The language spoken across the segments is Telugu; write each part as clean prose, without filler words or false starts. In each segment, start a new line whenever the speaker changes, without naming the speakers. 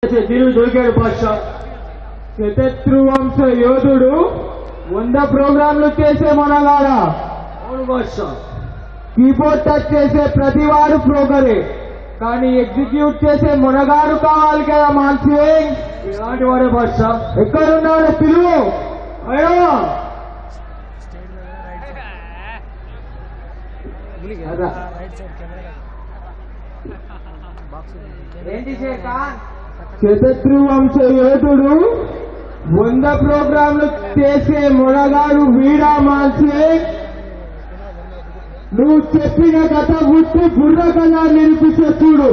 దీనికి దొరికాడు బాద్షా. శతత్రువంశ యోధుడు 100 ప్రోగ్రాంలు చేసే మనగాడా. అవును బాద్షా. కీబోర్డ్ టచ్ చేసే ప్రతివాడు ప్రోగరే, కానీ ఎగ్జిక్యూట్ చేసే మునగాడు కావాలి కదా మాన్సి. ఇలాంటి వాడే బాద్షా. ఎక్కడున్నాడు పిలువు. అయ్యో శతత్రువంశ యోధుడు 100 ప్రోగ్రాంలు చేసే మునగాడు వీడా మాన్సి. నువ్వు చెప్పిన గత ఉత్తి బుర్ర కళ నిరూపించే చూడు.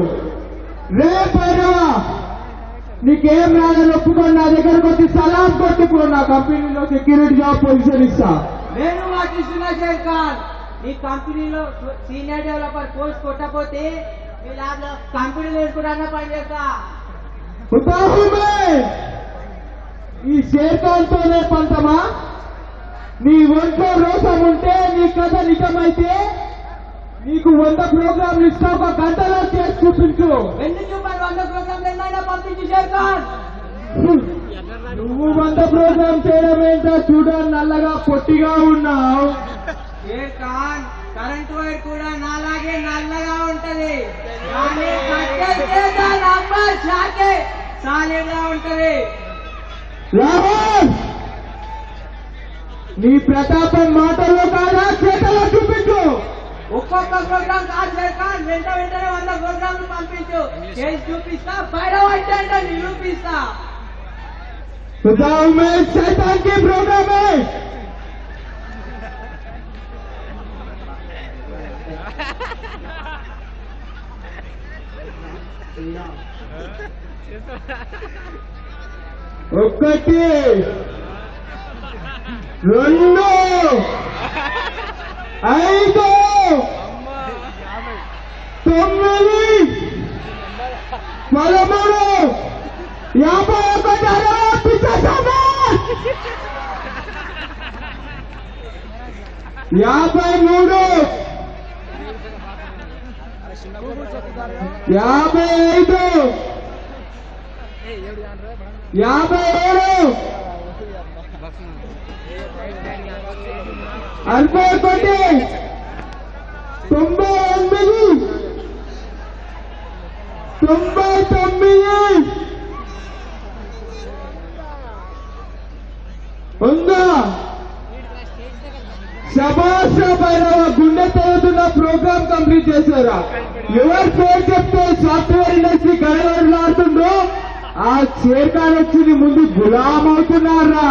రేపైనవా నీకేం రాదని ఒప్పుకొని నా దగ్గరకు వచ్చి సలాం కొట్టుకుని నా కంపెనీలో సెక్యూరిటీ జాబ్ పొజిషన్ ఇస్తా.
నేను మాకు ఇస్తున్నా షేర్ ఖాన్. నీ కంపెనీలో సీనియర్ డెవలపర్ పోస్ట్ కొట్టకపోతే మీ ల్యాబ్ లో కంపెనీలో వేసుకున్నా పని చేస్తా.
ఈ షేర్ ఖాన్ తోనే పంతమా? నీ ఒంట్లో రోషం ఉంటే నీ కథ నిజమైతే నీకు 100 ప్రోగ్రాంలు ఇస్తా. ఒక గంటలో చేసి చూపించు.
ఎందుకు చూపాలి? 100 ప్రోగ్రాంలు ఎన్నైనా పంపించు షేర్ ఖాన్.
నువ్వు 100 ప్రోగ్రాం చేయడం ఏంటో చూడ, నల్లగా పొట్టిగా ఉన్నావు.
షేర్ ఖాన్ కరెంట్ వైర్ కూడా నాలాగే నల్లగా ఉంటది, కానీ సాలిడ్ గా ఉంటది.
రాహుల్, నీ ప్రతాపం మాటల్లో కాదా చేతలో చూపించు.
ఒక్కొక్క ప్రోగ్రామ్ కాదు షేర్ ఖాన్, వెంటనే 100 ప్రోగ్రాంలు పంపించు. చేసి చూపిస్తా, బయట అంటే నిరూపిస్తా.
बताओ मैं शैतान के प्रोग्राम है. ఒకటి 2 5 9 13 51 53 55 57 61 99 ఉందా? శబాష భైరవ, గుండె తెగుతున్న ప్రోగ్రామ్ కంప్లీట్ చేశారా? ఎవరి పేరు చెప్తే సాఫ్ట్వేర్ ఇండస్ట్రీ గడగడలాడుతుందో ఆ షేర్ ఖాన్ వచ్చి ముందు గులాం అవుతున్నారా?